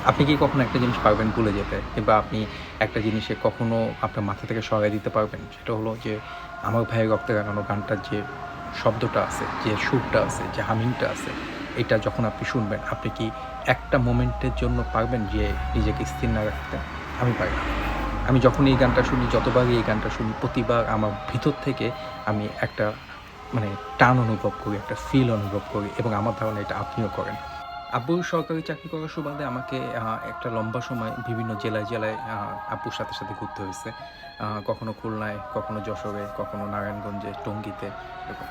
আপনি কি কখনো একটা জিনিস পারবেন ভুলে যেতে? কিংবা আপনি একটা জিনিসে কখনো আপনার মাথা থেকে সরায় দিতে পারবেন? সেটা হলো যে, 'আমার ভাইয়ের রক্তে রাঙানো' গানটার যে শব্দটা আছে, যে সুরটা আছে, যে হামিংটা আছে, এটা যখন আপনি শুনবেন, আপনি কি একটা মোমেন্টের জন্য পারবেন যে নিজেকে স্থির না রাখতে? আমি পারি না। আমি যখনই এই গানটা শুনি, যতবারই এই গানটা শুনি, প্রতিবার আমার ভিতর থেকে আমি একটা মানে টান অনুভব করি, একটা ফিল অনুভব করি এবং আমার ধারণা এটা আপনিও করেন। আব্বু সরকারি চাকরি করার সুবাদে আমাকে একটা লম্বা সময় বিভিন্ন জেলায়, জেলায় আব্বুর সাথে, সাথে ঘুরতে হইছে। কখনো খুলনায়, কখনো যশোরে, কখনো নারায়ণগঞ্জে, টঙ্গীতে এরকম।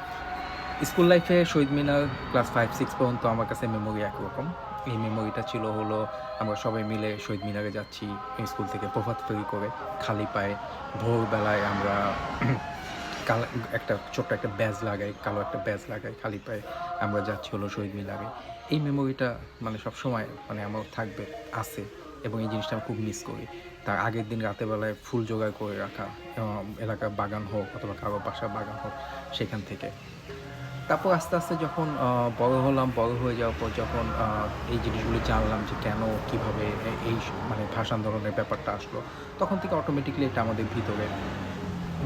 স্কুল লাইফে শহীদ মিনার ক্লাস 5-6 পর্যন্ত আমার কাছে মেমোরি একরকম। এই মেমোরিটা ছিল হলো আমরা সবাই মিলে শহীদ মিনারে যাচ্ছি স্কুল থেকে প্রভাত ফেরি করে, খালি পায়ে। ভোরবেলায় আমরা কালা একটা ছোট্ট একটা ব্যাজ লাগাই, কালো একটা ব্যাজ লাগাই, খালি পায়ে আমরা যাচ্ছি হলো শহীদ মিনারে। এই মেমোরিটা মানে সবসময় মানে আমার থাকবে, আছে এবং এই জিনিসটা আমি খুব মিস করি। তার আগের দিন রাতের বেলায় ফুল জোগাড় করে রাখা, এলাকার বাগান হোক অথবা কারো বাসার বাগান হোক, সেখান থেকে। তারপর আস্তে, আস্তে যখন বড় হলাম, বড় হয়ে যাওয়ার পর যখন এই জিনিসগুলো জানলাম যে কেন, কিভাবে এই মানে ভাষা আন্দোলনের ব্যাপারটা আসলো, তখন থেকে অটোমেটিক্যালি এটা আমাদের ভিতরে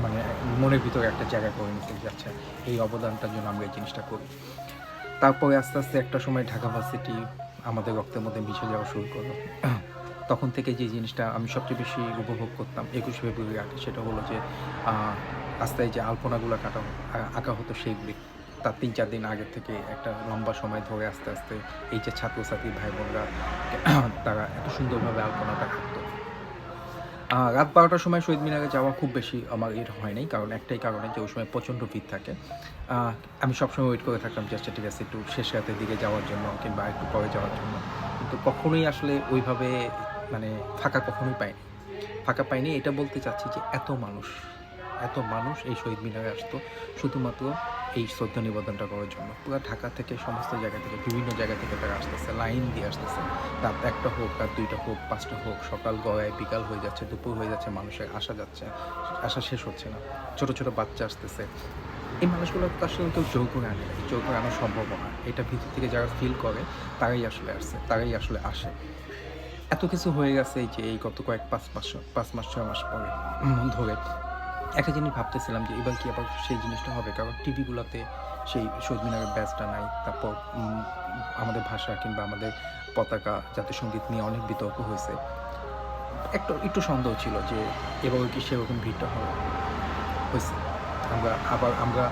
মানে মনের ভিতরে একটা জায়গা করে নিতে যাচ্ছে। এই অবদানটার জন্য আমরা এই জিনিসটা করি। তারপরে আস্তে, আস্তে একটা সময় ঢাকা ভার্সিটি আমাদের রক্তের মধ্যে মিশে যাওয়া শুরু করলো। তখন থেকে যে জিনিসটা আমি সবচেয়ে বেশি উপভোগ করতাম ২১ ফেব্রুয়ারি আগে, সেটা হলো যে আ রাস্তায় যে আলপনাগুলা আঁকা হতো সেইগুলি। তার ৩-৪ দিন আগের থেকে একটা লম্বা সময় ধরে আস্তে, আস্তে এই যে ছাত্রছাত্রী ভাই-বোনরা তারা এত সুন্দরভাবে আলপনাটা আঁকতো। রাত ১২টার সময় শহীদ মিনারে যাওয়া খুব বেশি আমার হয় নাই। কারণ একটাই কারণে যে ওই সময় প্রচণ্ড ভিড় থাকে। আ আমি সবসময় ওয়েট করে থাকতাম যে আচ্ছা ঠিক আছে একটু শেষ রাতের দিকে যাওয়ার জন্য কিংবা একটু পরে যাওয়ার জন্য। কিন্তু কখনোই আসলে ওইভাবে মানে ফাঁকা কখনোই পাইনি। ফাঁকা পাইনি এটা বলতে চাচ্ছি যে এত মানুষ এই শহীদ মিনারে আসতো শুধুমাত্র এই শ্রদ্ধা নিবেদনটা করার জন্য। পুরা ঢাকা থেকে সমস্ত জায়গা থেকে বিভিন্ন জায়গা থেকে তারা আসতেছে, লাইন দিয়ে আসতেছে। রাত ১টা হোক, রাত ২টা হোক, ৫টা হোক, সকাল গড়ায় বিকাল হয়ে যাচ্ছে, দুপুর হয়ে যাচ্ছে, মানুষের আসা যাচ্ছে। আসা শেষ হচ্ছে না। ছোট, ছোট বাচ্চা আসতেছে। এই মানুষগুলো তো আসলে কেউ জোর করে আনে নাই। জোর করে আনা সম্ভবও না। এটা ভিতর থেকে যারা ফিল করে তারাই আসলে আসছে, তারাই আসলে আসে। এত কিছু হয়ে গেছে এই যে এই গত কয়েক ৫ মাস ৬ মাস পরে ধরে একটা জিনিস ভাবতেছিলাম যে এবার কি আবার সেই জিনিসটা হবে? কারণ টিভিগুলাতে সেই শহীদ মিনারের ব্যাজটা নাই। তারপর আমাদের ভাষা কিংবা আমাদের পতাকা, জাতীয় সঙ্গীত নিয়ে অনেক বিতর্ক হইছে। একটু সন্দেহ ছিল যে এবারও কি সেরকম ভিড়টা হবে? হইছে। আমরা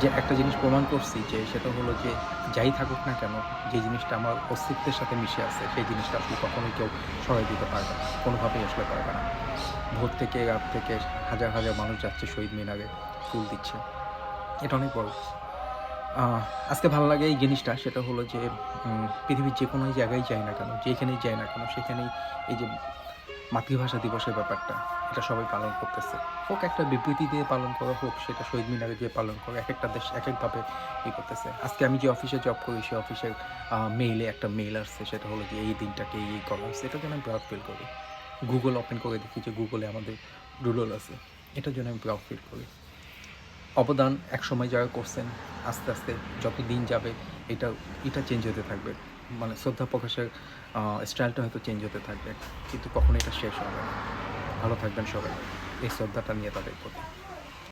যে একটা জিনিস প্রমাণ করছি যে সেটা হলো যে যাই থাকুক না কেন, যে জিনিসটা আমার অস্তিত্বের সাথে মিশে আছে সেই জিনিসটা আসলে কখনোই কেউ সরায় দিতে পারবে না। কোনোভাবেই আসলে পারবে না। ভোর থেকে রাত থেকে হাজার, হাজার মানুষ যাচ্ছে শহীদ মিনারে, ফুল দিচ্ছে। এটা অনেক বড় কিছু। আজকে ভালো লাগে এই জিনিসটা সেটা হলো যে পৃথিবীর যেকোনো জায়গায় যাই না কেন, যেখানেই যাই না কেন সেখানেই এই যে মাতৃভাষা দিবসের ব্যাপারটা এটা সবাই পালন করতেছে। হোক একটা বিবৃতি দিয়ে পালন করা হোক, সেটা শহীদ মিনারে দিয়ে পালন করা। একেকটা দেশ একেকভাবে করতেছে। আজকে আমি যে অফিসে জব করি সেই অফিসের মেইলে একটা মেইল আসছে সেটা হলো যে এই দিনটাকে এই করা হইছে। এটার জন্য আমি প্রাউড ফিল করি। Google ওপেন করে দেখি যে Google এ আমাদের ডুডল আছে। এটার জন্য আমি প্রাউড ফিল করি। অবদান একসময় যারা করছেন, আস্তে, আস্তে যত দিন যাবে এটা এটা চেঞ্জ হতে থাকবে। মানে শ্রদ্ধা প্রকাশের স্টাইলটা হয়তো চেঞ্জ হতে থাকবে। কিন্তু কখনো এটা শেষ হবে না। ভালো থাকবেন সবাই। এই শ্রদ্ধাটা নিয়ে তাদের প্রতি।